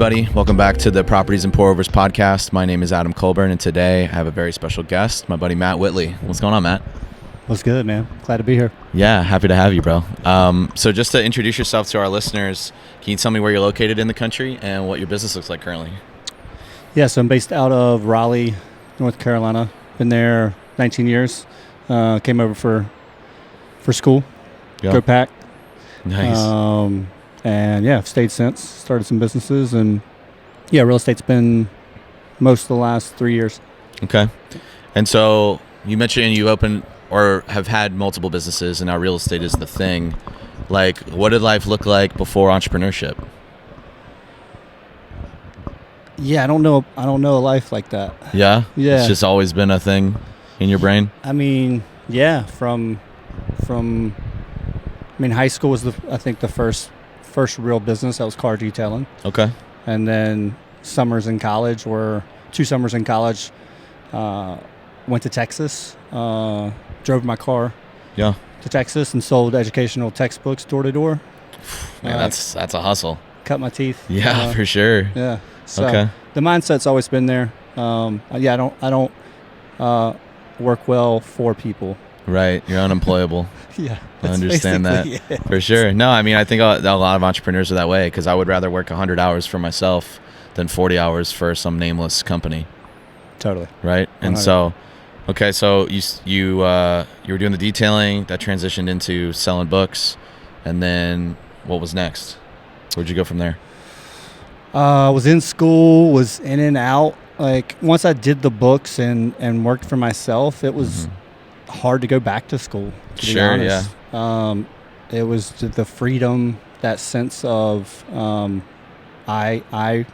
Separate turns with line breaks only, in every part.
everybody. Welcome back to the Properties and Pour Overs podcast. My name is Adam Colburn, and today I have a very special guest, my buddy Matt Whitley. What's going on, Matt?
What's good, man? Glad to be here.
Yeah, happy to have you, bro. So just to introduce yourself to our listeners, can you tell me where you're located in the country and what your business looks like currently?
Yeah, so I'm based out of Raleigh, North Carolina. Been there 19 years. Came over for school.
Yeah.
Go Pack.
Nice.
And yeah, I've stayed since. Started some businesses, and yeah, real estate's been most of the last 3 years.
Okay. And so you mentioned you open or have had multiple businesses, and now real estate is the thing. Like, what did life look like before entrepreneurship?
Yeah, I don't know a life like that.
Yeah?
Yeah.
It's just always been a thing in your brain?
I mean, yeah, from high school was the first real business. That was car detailing.
Okay.
And then summers in college were 2 summers in college. Went to Texas, drove my car
Yeah.
to Texas and sold educational textbooks door to door.
Man, that's a hustle.
Cut my teeth.
Yeah, for sure.
Yeah. So
Okay.
the mindset's always been there. I don't work well for people.
Right. You're unemployable.
Yeah.
I understand that.
It.
For sure. No, I mean, I think a lot of entrepreneurs are that way because I would rather work 100 hours for myself than 40 hours for some nameless company.
Totally.
Right. And
100.
so, okay, so you were doing the detailing that transitioned into selling books, and then what was next? Where'd you go from there?
Was in school, was in and out. Like once I did the books and worked for myself, it was hard to go back to school. To be
Sure,
honest. It was the freedom, that sense of I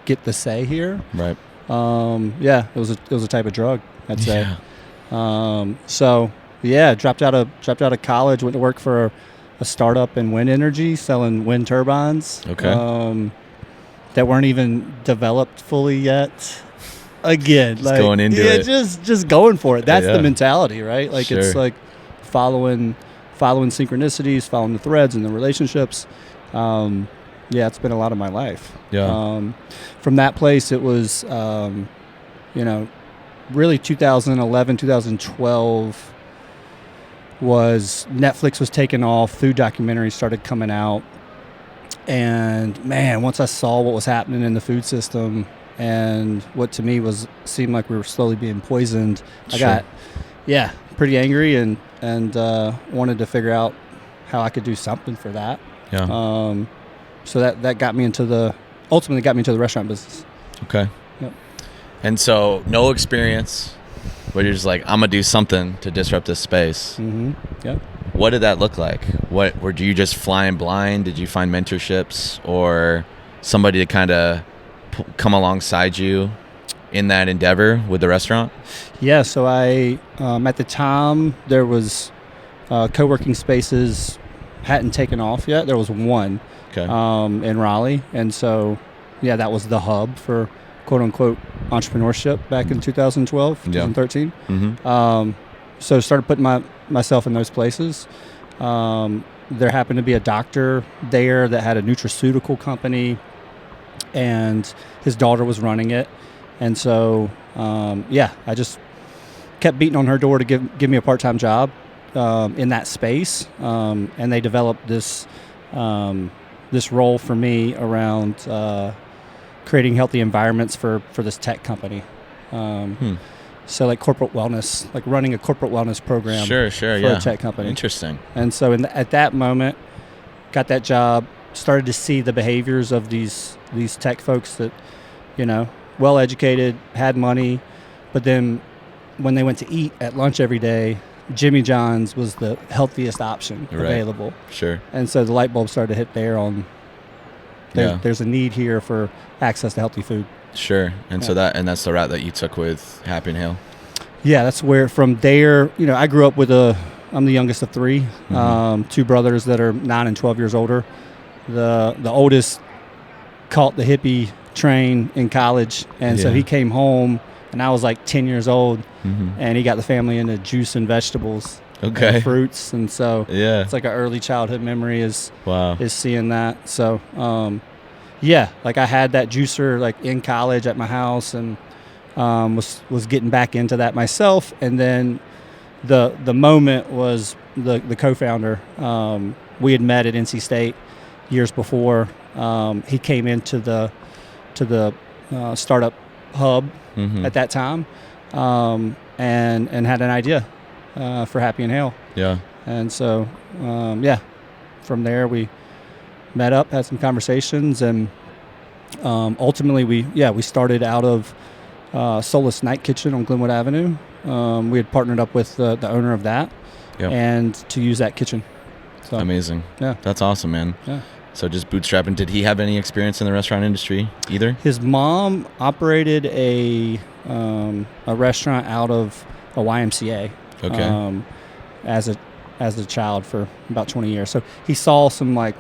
get the say here.
Right.
Yeah, it was a type of drug, I'd say.
Yeah.
So yeah, dropped out of college, went to work for a startup in wind energy, selling wind turbines.
Okay.
That weren't even developed fully yet. Again,
Just going into it.
just going for it. That's
Yeah.
the mentality, right? Like
Sure.
it's like following synchronicities, following the threads and the relationships. Yeah, it's been a lot of my life.
Yeah.
From that place, it was, really 2011, 2012 was Netflix was taking off, food documentaries started coming out. And man, once I saw what was happening in the food system and what to me seemed like we were slowly being poisoned, I
Sure.
got, pretty angry and wanted to figure out how I could do something for that.
Yeah.
So that ultimately got me into the restaurant business.
Okay.
Yep.
And so no experience, but you're just like, I'm gonna do something to disrupt this space.
Mm-hmm. Yep.
What did that look like? Were you just flying blind? Did you find mentorships or somebody to kind of come alongside you in that endeavor with the restaurant?
Yeah. So I, at the time, there was co-working spaces hadn't taken off yet. There was one
Okay.
in Raleigh, and so yeah, that was the hub for quote unquote entrepreneurship back in 2012, 2013.
Mm-hmm.
So started putting myself in those places. There happened to be a doctor there that had a nutraceutical company, and his daughter was running it. And so, I just kept beating on her door to give me a part-time job in that space. And they developed this role for me around creating healthy environments for this tech company. So like corporate wellness, like running a corporate wellness program
Sure,
for
yeah.
a tech company.
Interesting.
And so at that moment, got that job, started to see the behaviors of these tech folks that, well educated, had money, but then when they went to eat at lunch every day, Jimmy John's was the healthiest option available.
Sure.
And so the light bulb started to hit there on there's a need here for access to healthy food.
Sure. And so that's the route that you took with Happy and Hale.
Yeah, that's where from there, I grew up with I'm the youngest of 3, 2 brothers that are 9 and 12 years older. The oldest caught the hippie train in college, and so he came home, and I was like 10 years old, and he got the family into juice and vegetables.
Okay.
Fruits, and so
Yeah.
it's like an early childhood memory is
Wow.
seeing that. So Yeah, like I had that juicer like in college at my house, and was getting back into that myself. And then the moment was the co-founder. We had met at NC State years before. He came into the startup hub at that time, and had an idea for Happy and Hale.
Yeah.
And so from there we met up, had some conversations, and ultimately we started out of Solace Night Kitchen on Glenwood Avenue. We had partnered up with the owner of that, and to use that kitchen. So,
amazing.
Yeah.
That's awesome, man.
Yeah.
So just bootstrapping. Did he have any experience in the restaurant industry either?
His mom operated a restaurant out of a YMCA.
Okay.
As a child for about 20 years. So he saw some, like,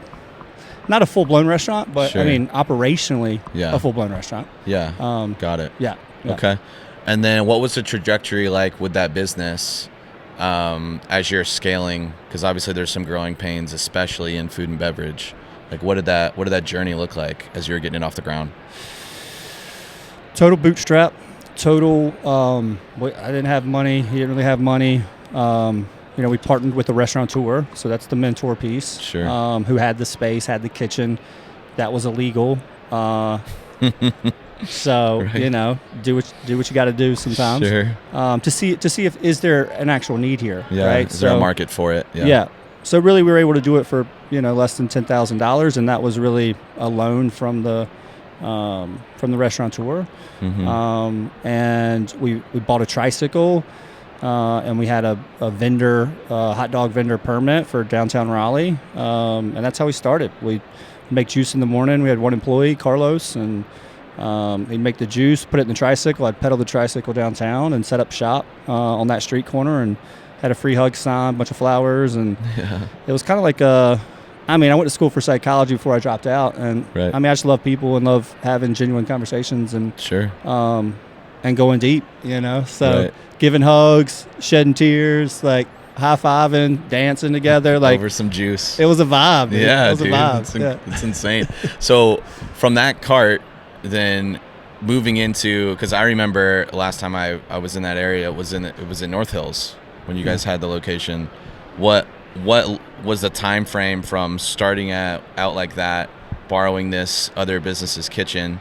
not a full-blown restaurant, but
Sure.
I mean, operationally,
Yeah.
a full-blown restaurant.
Yeah. Got it.
Yeah.
Okay. And then what was the trajectory like with that business as you're scaling? Because obviously there's some growing pains, especially in food and beverage. Like, what did that journey look like as you were getting it off the ground?
Total bootstrap. Total. I didn't have money. He didn't really have money. We partnered with the Restaurateur, so that's the mentor piece.
Sure.
Who had the space, had the kitchen. That was illegal. So
Right.
do what you got to do sometimes.
Sure.
To see if is there an actual need here.
Yeah.
Right.
Is there a market for it?
Yeah. So really, we were able to do it for less than $10,000, and that was really a loan from the Restaurateur.
Mm-hmm.
And we bought a tricycle, and we had a hot dog vendor permit for downtown Raleigh, and that's how we started. We make juice in the morning. We had one employee, Carlos, and he'd make the juice, put it in the tricycle. I'd pedal the tricycle downtown and set up shop on that street corner, and had a free hug sign, a bunch of flowers, and it was kind of like I went to school for psychology before I dropped out, and
Right.
I just love people and love having genuine conversations and
Sure.
and going deep, So
Right.
giving hugs, shedding tears, like high-fiving, dancing together, like
Over some juice.
it was a vibe. Dude.
Yeah,
it was
dude.
a vibe.
It's insane. So from that cart, then moving into, because I remember last time I was in that area, it was in North Hills when you guys had the location. What was the time frame from starting out like that, borrowing this other business's kitchen,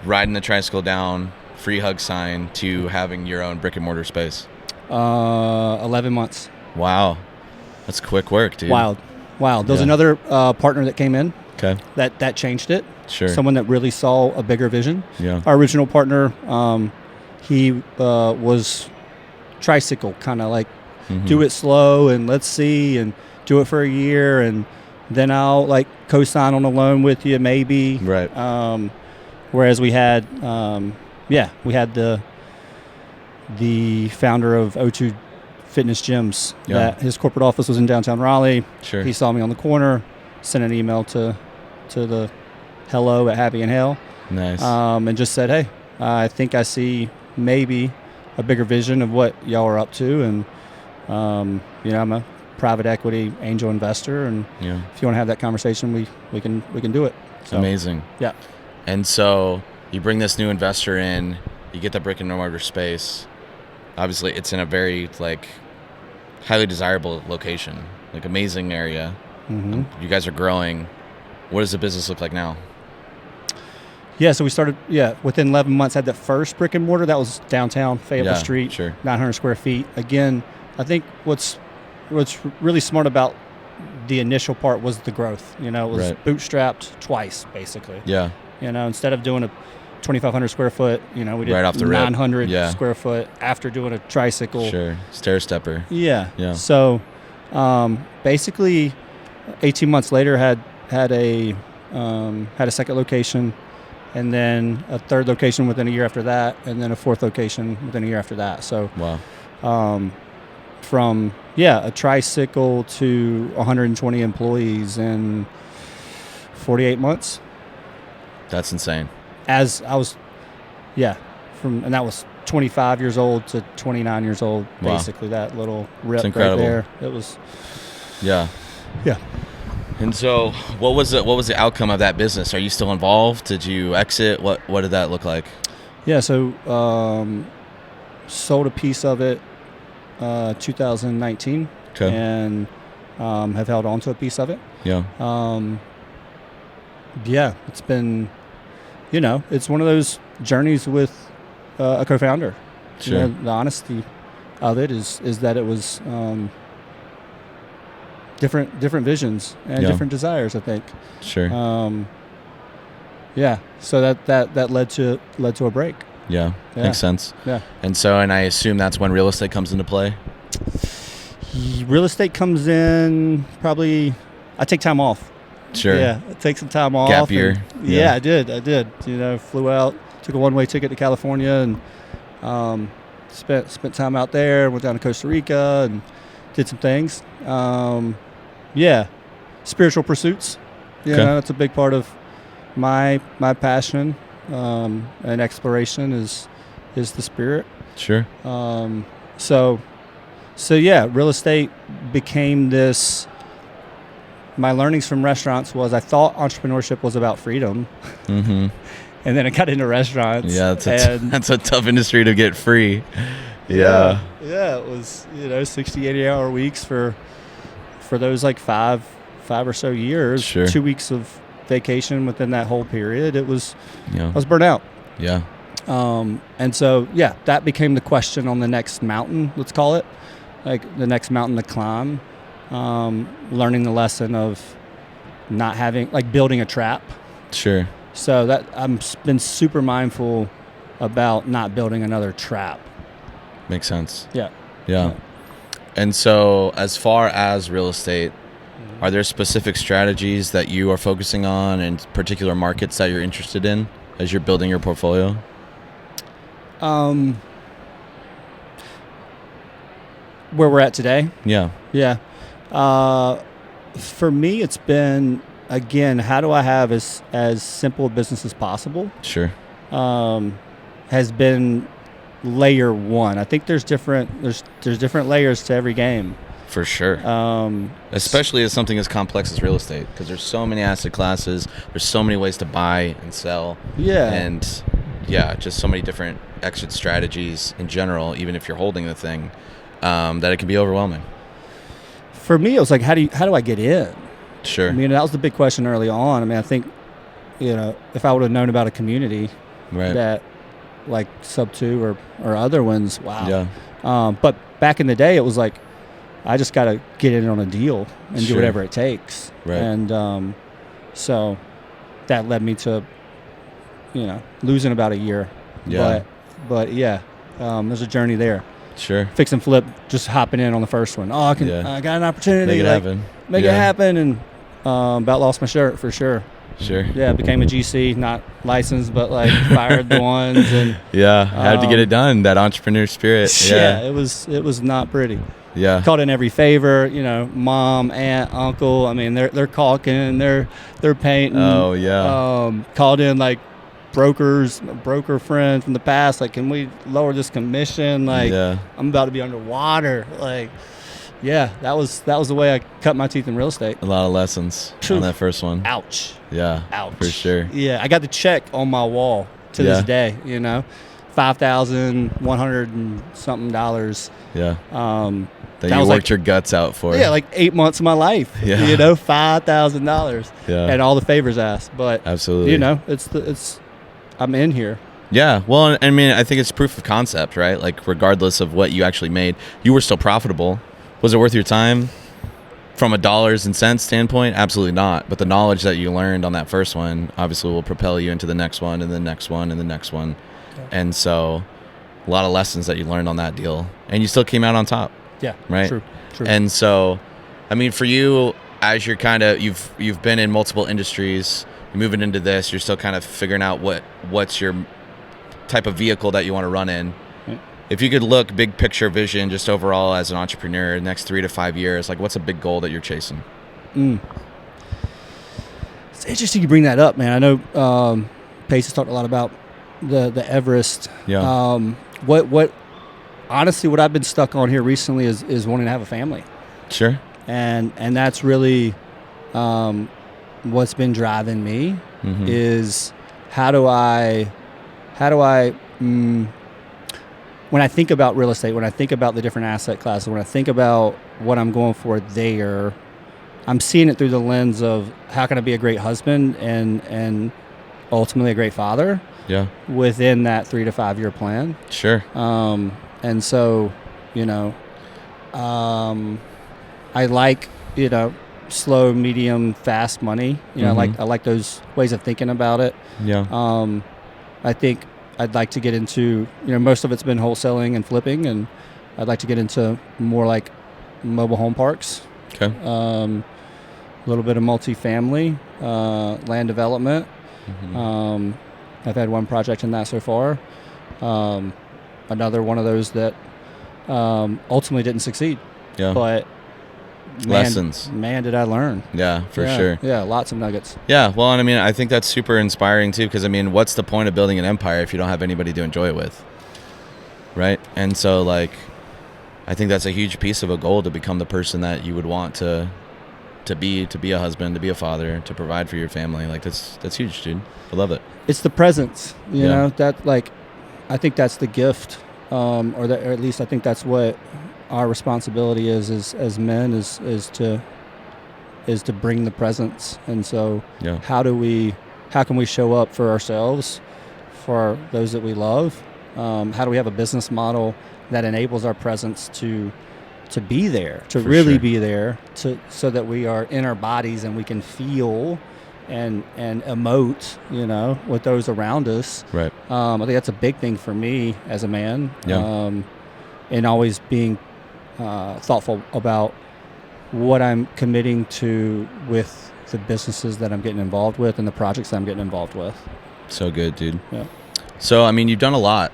riding the tricycle down, free hug sign, to having your own brick and mortar space?
11 months.
Wow, that's quick work, dude.
Wild. There was
Yeah.
another partner that came in
Okay.
that changed it.
Sure.
Someone that really saw a bigger vision.
Yeah.
Our original partner, he was tricycle, kind of like do it slow and let's see, and do it for a year, and then I'll like co-sign on a loan with you maybe.
Right.
Whereas we had the founder of O2 Fitness Gyms.
Yeah.
That his corporate office was in downtown Raleigh.
Sure.
He saw me on the corner, sent an email to the hello at Happy and Hale,
Nice.
and just said, hey, I think I see maybe a bigger vision of what y'all are up to, and I'm a private equity angel investor, and
Yeah.
if you want to have that conversation, we can do it. So,
Amazing.
Yeah.
And so you bring this new investor in, you get the brick and mortar space. Obviously, it's in a very highly desirable location, amazing area.
Mm-hmm.
You guys are growing. What does the business look like now?
Yeah, so we started, within 11 months, had that first brick and mortar. That was downtown, Fayetteville
Yeah,
Street,
sure.
900 square feet. Again, I think what's really smart about the initial part was the growth. It was
Right.
bootstrapped twice, basically.
Yeah.
Instead of doing a 2,500 square foot, we did
Right off the rip.
900
Yeah.
square foot after doing a tricycle.
Sure. Stair stepper.
Yeah.
Yeah.
So, basically, 18 months later, had a second location, and then a third location within a year after that, and then a fourth location within a year after that. So,
Wow.
from a tricycle to 120 employees in 48 months.
That's insane.
As I was, and that was 25 years old to 29 years old,
Wow.
basically, that little rip
It's
right
incredible.
there. It was,
Yeah.
yeah.
And so, what was the outcome of that business? Are you still involved? Did you exit? What did that look like?
Yeah, so sold a piece of it 2019,
Okay.
and have held on to a piece of it.
Yeah.
Yeah, it's been, it's one of those journeys with a co-founder.
Sure.
The honesty of it is that it was different visions and different desires, I think.
Sure.
Yeah, so that led to a break.
Yeah, makes sense.
Yeah.
And I assume that's when real estate comes into play?
Real estate comes in probably, I take time off.
Sure.
Yeah, I take some time off.
Gap year.
Yeah, I did. Flew out, took a one-way ticket to California, and spent time out there, went down to Costa Rica and did some things. Yeah, spiritual pursuits. That's a big part of my passion, and exploration is the spirit.
Sure.
So yeah, real estate became this. My learnings from restaurants was I thought entrepreneurship was about freedom,
Mm-hmm.
and then I got into restaurants.
Yeah, that's a tough industry to get free. Yeah.
Yeah, it was 60, 80-hour weeks for those like five or so years.
Sure.
2 weeks of vacation within that whole period. It was
Yeah.
I was burnt out.
Yeah.
And so yeah, that became the question on the next mountain. Let's call it like the next mountain to climb. Learning the lesson of not having building a trap.
Sure.
So that I'm been super mindful about not building another trap.
Makes sense.
Yeah.
Yeah. And so, as far as real estate, are there specific strategies that you are focusing on and particular markets that you're interested in as you're building your portfolio?
Where we're at today.
Yeah.
Yeah. For me, it's been, again, how do I have as simple a business as possible?
Sure.
Has been layer one. I think there's different layers to every game.
For sure. Especially as something as complex as real estate, because there's so many asset classes, there's so many ways to buy and sell.
Yeah.
And yeah, just so many different exit strategies in general, even if you're holding the thing, that it can be overwhelming.
For me, it was like, how do I get in?
Sure.
I mean, that was the big question early on. I mean, I think, if I would have known about a community
Right.
that like Subto or other ones, wow.
Yeah.
But back in the day, it was like, I just got to get in on a deal and do
Sure.
whatever it takes.
Right.
And so that led me to, losing about a year.
Yeah.
But yeah, there's a journey there.
Sure.
Fix and flip, just hopping in on the first one. I got an opportunity.
Make it happen.
Make it happen. And about lost my shirt for sure.
Sure.
Yeah, became a GC, not licensed, but fired the ones. And
Yeah. Had to get it done. That entrepreneur spirit.
yeah, it was not pretty.
Yeah.
Called in every favor, mom, aunt, uncle. I mean, they're caulking, they're painting.
Oh yeah.
Called in broker friend from the past. Can we lower this commission?
Yeah.
I'm about to be underwater. Yeah, that was the way I cut my teeth in real estate.
A lot of lessons on that first one.
Ouch.
Yeah.
Ouch.
For sure.
Yeah, I got the check on my wall to this day. $5,100 and something dollars.
Yeah. That
was
you worked your guts out for.
Yeah, 8 months of my life.
Yeah.
$5,000.
Yeah.
And all the favors asked. But
absolutely.
it's I'm in here.
Yeah. Well, I mean, I think it's proof of concept, right? Regardless of what you actually made, you were still profitable. Was it worth your time? From a dollars and cents standpoint, absolutely not. But the knowledge that you learned on that first one obviously will propel you into the next one and the next one and the next one. Okay. And so a lot of lessons that you learned on that deal. And you still came out on top.
Yeah.
Right?
True.
And so, I mean, for you, as you're you've been in multiple industries, you're moving into this, you're still kind of figuring out what's your type of vehicle that you want to run in. If you could look big picture vision, just overall as an entrepreneur, next 3 to 5 years, what's a big goal that you're chasing?
It's interesting you bring that up, man. I know Pace has talked a lot about the Everest.
Yeah.
What honestly, what I've been stuck on here recently is wanting to have a family.
Sure.
And that's really what's been driving me
Mm-hmm.
is how do I when I think about real estate, when I think about the different asset classes, when I think about what I'm going for there, I'm seeing it through the lens of how can I be a great husband and ultimately a great father
Yeah.
within that 3 to 5 year plan.
Sure.
And so, I like, slow, medium, fast money.
Mm-hmm.
I like those ways of thinking about it.
Yeah.
I think I'd like to get into, most of it's been wholesaling and flipping, and I'd like to get into more like mobile home parks,
Okay.
a little bit of multifamily, land development.
Mm-hmm.
I've had one project in that so far. Another one of those that ultimately didn't succeed.
Yeah.
But
Lessons.
Man, did I learn.
Yeah, for sure.
Yeah, lots of nuggets.
Yeah, well, and I mean, I think that's super inspiring too, because I mean, what's the point of building an empire if you don't have anybody to enjoy it with, right? And so, like, I think that's a huge piece of a goal, to become the person that you would want to be a husband, to be a father, to provide for your family. Like, that's huge, dude. I love it.
It's the presence,
Yeah.
that, like, I think that's the gift, or at least I think that's what our responsibility is as men is to bring the presence. And so
Yeah.
how can we show up for ourselves, for those that we love? How do we have a business model that enables our presence to be there, to
For
really
sure.
be there, so that we are in our bodies and we can feel and emote, with those around us.
Right.
I think that's a big thing for me as a man.
Yeah.
And always being thoughtful about what I'm committing to with the businesses that I'm getting involved with and the projects that I'm getting involved with.
So good, dude.
Yeah.
So, I mean, you've done a lot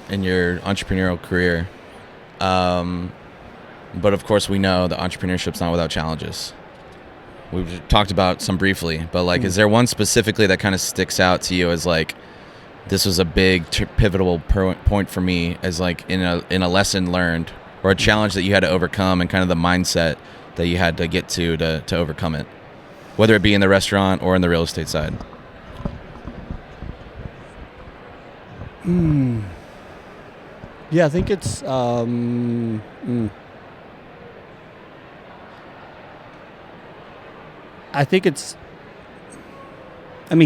in your entrepreneurial career. But of course, we know that entrepreneurship's not without challenges. We've talked about some briefly, but like, is there one specifically that kind of sticks out to you as like, this was a big pivotal point for me, as like in a lesson learned, or a challenge that you had to overcome, and kind of the mindset that you had to get to overcome it, whether it be in the restaurant or in the real estate side?
Yeah, I think it's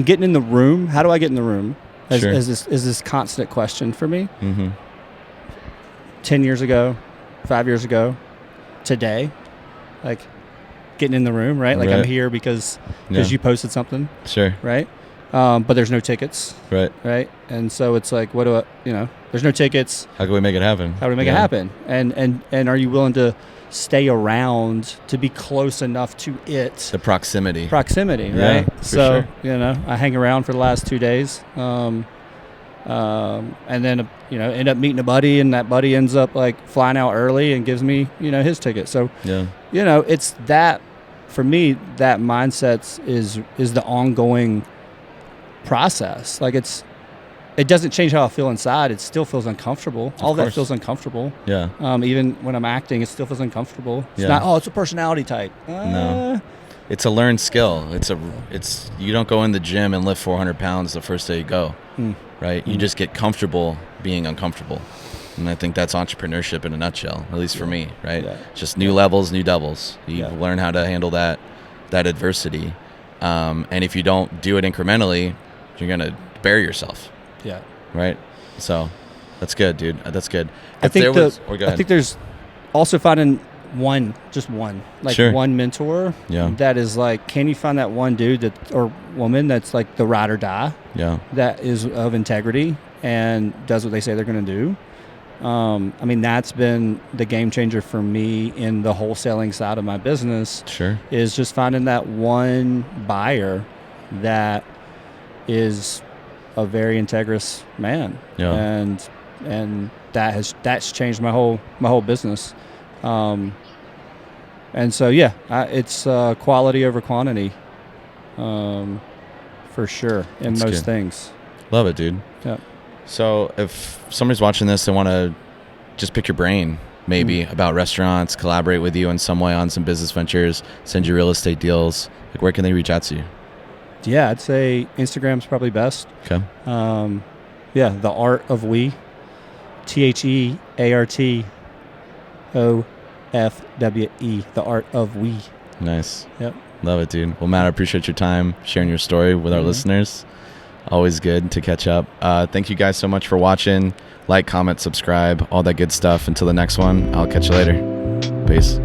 getting in the room. How do I get in the room?
Sure.
Is this constant question for me.
Mm-hmm.
10 years ago, 5 years ago, today, like getting in the room, right? Like,
Right.
I'm here because
Yeah.
you posted something,
Sure.
right? But there's no tickets,
Right.
right? And so it's like, what do I, there's no tickets.
How can we make it happen?
How do we make it happen? And are you willing to stay around to be close enough to it?
The proximity.
Yeah, right?
for
So,
sure.
I hang around for the last 2 days, and then, end up meeting a buddy, and that buddy ends up like flying out early and gives me, his ticket. So,
Yeah.
it's that, for me, that mindset is the ongoing process. Like, it doesn't change how I feel inside. It still feels uncomfortable. All that
course.
feels uncomfortable.
Yeah.
Even when I'm acting, it still feels uncomfortable. It's
Yeah.
not, it's a personality type.
No. It's a learned skill. It's you don't go in the gym and lift 400 pounds the first day you go, right? You just get comfortable being uncomfortable. And I think that's entrepreneurship in a nutshell, at least for me, right?
Yeah.
Just new levels, new doubles. You
Yeah.
learn how to handle that adversity. And if you don't do it incrementally, you're going to bury yourself,
Yeah.
right? So that's good, dude. That's good.
I
Go ahead.
think there's also finding just one, like
Sure.
one mentor.
Yeah.
That is like, can you find that one dude or woman that's like the ride or die,
Yeah.
that is of integrity and does what they say they're going to do. That's been the game changer for me in the wholesaling side of my business.
Sure.
Is just finding that one buyer that is a very integrous man.
Yeah.
And that's changed my whole business. And so, yeah, it's quality over quantity, for sure, in
That's
most
good.
things.
Love it, dude.
Yeah.
So if somebody's watching this and want to just pick your brain, maybe about restaurants, collaborate with you in some way on some business ventures, send you real estate deals, like where can they reach out to you?
Yeah, I'd say Instagram's probably best.
Okay.
Yeah, The Art of We, TheArtofwe, The Art of We.
Nice.
Yep.
Love it, dude. Well, Matt, I appreciate your time sharing your story with our listeners. Always good to catch up. Thank you guys so much for watching. Like, comment, subscribe, all that good stuff. Until the next one, I'll catch you later. Peace.